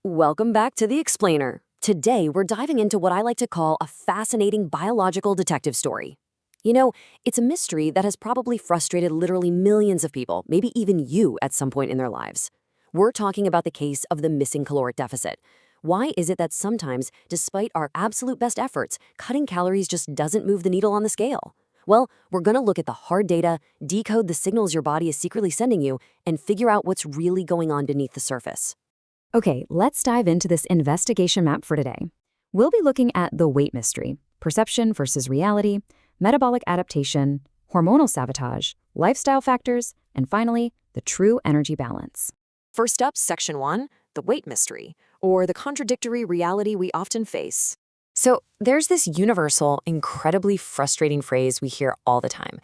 Welcome back to The Explainer. Today, we're diving into what I like to call a fascinating biological detective story. It's a mystery that has probably frustrated literally millions of people, maybe even you at some point in their lives. We're talking about the case of the missing caloric deficit. Why is it that sometimes, despite our absolute best efforts, cutting calories just doesn't move the needle on the scale? Well, we're going to look at the hard data, decode the signals your body is secretly sending you, and figure out what's really going on beneath the surface. Okay, let's dive into this investigation map for today. We'll be looking at the weight mystery, perception versus reality, metabolic adaptation, hormonal sabotage, lifestyle factors, and finally, the true energy balance. First up, Section 1, the weight mystery, or the contradictory reality we often face. So there's this universal, incredibly frustrating phrase we hear all the time.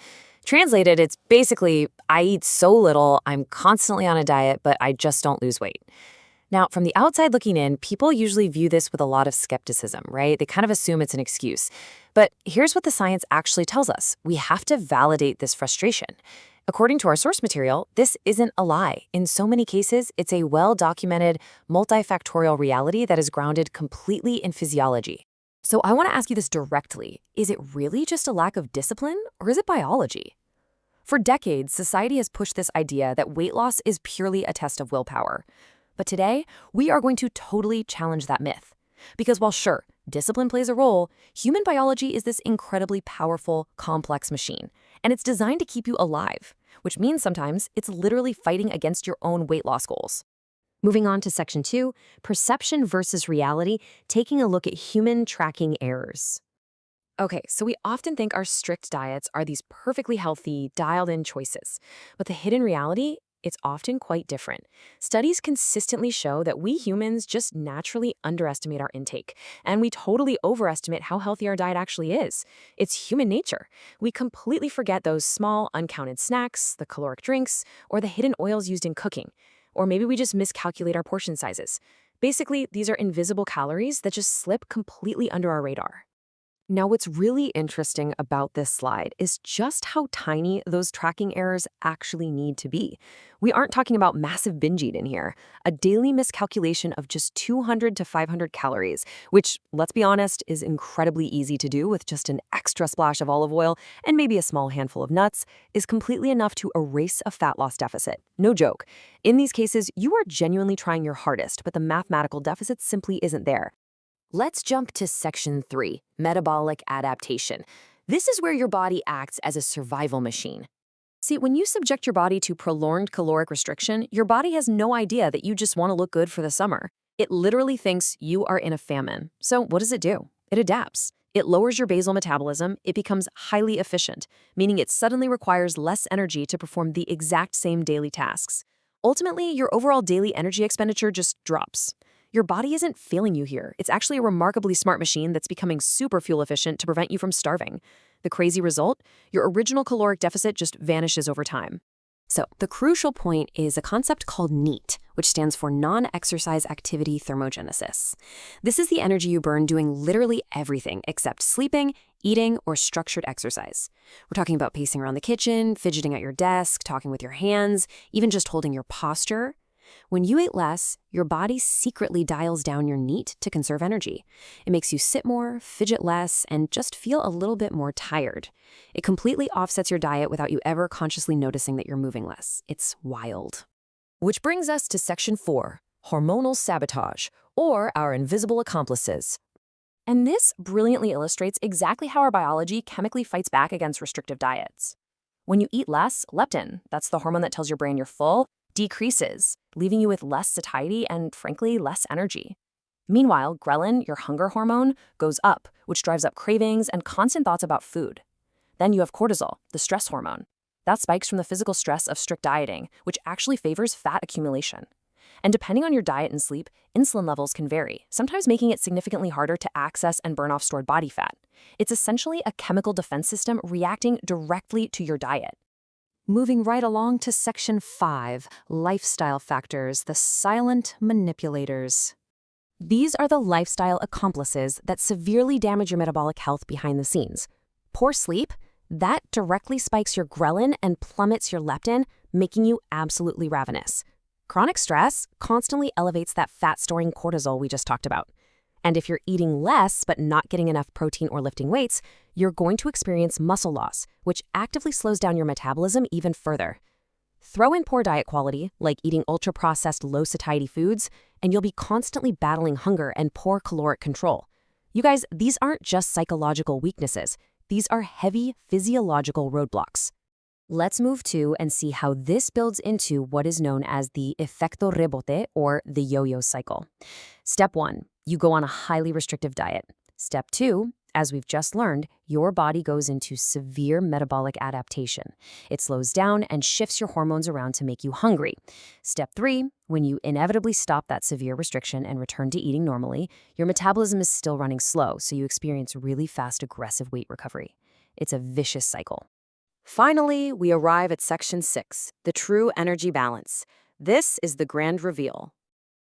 Translated, it's basically, I eat so little, I'm constantly on a diet, but I just don't lose weight. Now, from the outside looking in, people usually view this with a lot of skepticism, right? They kind of assume it's an excuse. But here's what the science actually tells us. We have to validate this frustration. According to our source material, this isn't a lie. In so many cases, it's a well-documented, multifactorial reality that is grounded completely in physiology. So I want to ask you this directly. Is it really just a lack of discipline, or is it biology? For decades, society has pushed this idea that weight loss is purely a test of willpower. But today, we are going to totally challenge that myth. Because while sure, discipline plays a role, human biology is this incredibly powerful, complex machine. And it's designed to keep you alive, which means sometimes it's literally fighting against your own weight loss goals. Moving on to Section 2, perception versus reality, taking a look at human tracking errors. Okay, so we often think our strict diets are these perfectly healthy, dialed-in choices. But the hidden reality, it's often quite different. Studies consistently show that we humans just naturally underestimate our intake, and we totally overestimate how healthy our diet actually is. It's human nature. We completely forget those small, uncounted snacks, the caloric drinks, or the hidden oils used in cooking. Or maybe we just miscalculate our portion sizes. Basically, these are invisible calories that just slip completely under our radar. Now, what's really interesting about this slide is just how tiny those tracking errors actually need to be. We aren't talking about massive binge eating here. A daily miscalculation of just 200 to 500 calories, which, let's be honest, is incredibly easy to do with just an extra splash of olive oil and maybe a small handful of nuts, is completely enough to erase a fat loss deficit. No joke. In these cases, you are genuinely trying your hardest, but the mathematical deficit simply isn't there. Let's jump to Section 3, metabolic adaptation. This is where your body acts as a survival machine. See, when you subject your body to prolonged caloric restriction, your body has no idea that you just want to look good for the summer. It literally thinks you are in a famine. So what does it do? It adapts. It lowers your basal metabolism. It becomes highly efficient, meaning it suddenly requires less energy to perform the exact same daily tasks. Ultimately, your overall daily energy expenditure just drops. Your body isn't failing you here. It's actually a remarkably smart machine that's becoming super fuel efficient to prevent you from starving. The crazy result? Your original caloric deficit just vanishes over time. So the crucial point is a concept called NEAT, which stands for non-exercise activity thermogenesis. This is the energy you burn doing literally everything except sleeping, eating, or structured exercise. We're talking about pacing around the kitchen, fidgeting at your desk, talking with your hands, even just holding your posture. When you eat less, your body secretly dials down your NEAT to conserve energy. It makes you sit more, fidget less, and just feel a little bit more tired. It completely offsets your diet without you ever consciously noticing that you're moving less. It's wild. Which brings us to Section 4, hormonal sabotage, or our invisible accomplices. And this brilliantly illustrates exactly how our biology chemically fights back against restrictive diets. When you eat less, leptin, that's the hormone that tells your brain you're full, decreases, leaving you with less satiety and, frankly, less energy. Meanwhile, ghrelin, your hunger hormone, goes up, which drives up cravings and constant thoughts about food. Then you have cortisol, the stress hormone. That spikes from the physical stress of strict dieting, which actually favors fat accumulation. And depending on your diet and sleep, insulin levels can vary, sometimes making it significantly harder to access and burn off stored body fat. It's essentially a chemical defense system reacting directly to your diet. Moving right along to Section 5, lifestyle factors, the silent manipulators. These are the lifestyle accomplices that severely damage your metabolic health behind the scenes. Poor sleep, that directly spikes your ghrelin and plummets your leptin, making you absolutely ravenous. Chronic stress constantly elevates that fat-storing cortisol we just talked about. And if you're eating less but not getting enough protein or lifting weights, you're going to experience muscle loss, which actively slows down your metabolism even further. Throw in poor diet quality, like eating ultra-processed low-satiety foods, and you'll be constantly battling hunger and poor caloric control. You guys, these aren't just psychological weaknesses. These are heavy physiological roadblocks. Let's move to and see how this builds into what is known as the efecto rebote, or the yo-yo cycle. Step 1, you go on a highly restrictive diet. Step 2, as we've just learned, your body goes into severe metabolic adaptation. It slows down and shifts your hormones around to make you hungry. Step 3, when you inevitably stop that severe restriction and return to eating normally, your metabolism is still running slow, so you experience really fast, aggressive weight recovery. It's a vicious cycle. Finally, we arrive at section 6, the true energy balance. This is the grand reveal.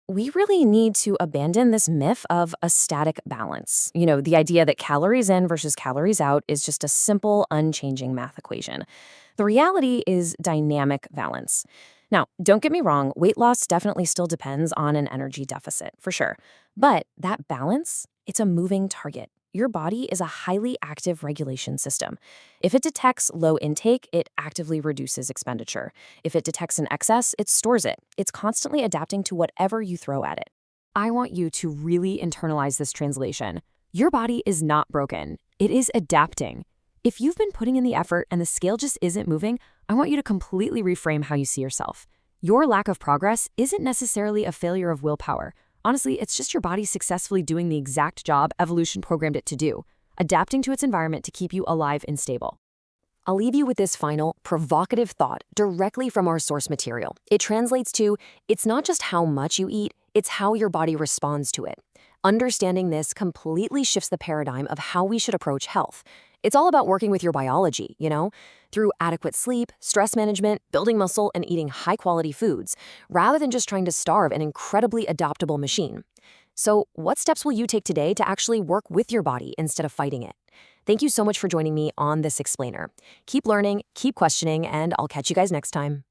We really need to abandon this myth of a static balance. The idea that calories in versus calories out is just a simple, unchanging math equation. The reality is dynamic balance. Now, don't get me wrong, weight loss definitely still depends on an energy deficit, for sure. But that balance, it's a moving target. Your body is a highly active regulation system. If it detects low intake, it actively reduces expenditure. If it detects an excess, it stores it. It's constantly adapting to whatever you throw at it. I want you to really internalize this translation. Your body is not broken. It is adapting. If you've been putting in the effort and the scale just isn't moving, I want you to completely reframe how you see yourself. Your lack of progress isn't necessarily a failure of willpower. Honestly, it's just your body successfully doing the exact job evolution programmed it to do, adapting to its environment to keep you alive and stable. I'll leave you with this final, provocative thought directly from our source material. It translates to, it's not just how much you eat, it's how your body responds to it. Understanding this completely shifts the paradigm of how we should approach health. It's all about working with your biology, through adequate sleep, stress management, building muscle, and eating high-quality foods, rather than just trying to starve an incredibly adaptable machine. So, what steps will you take today to actually work with your body instead of fighting it? Thank you so much for joining me on this explainer. Keep learning, keep questioning, and I'll catch you guys next time.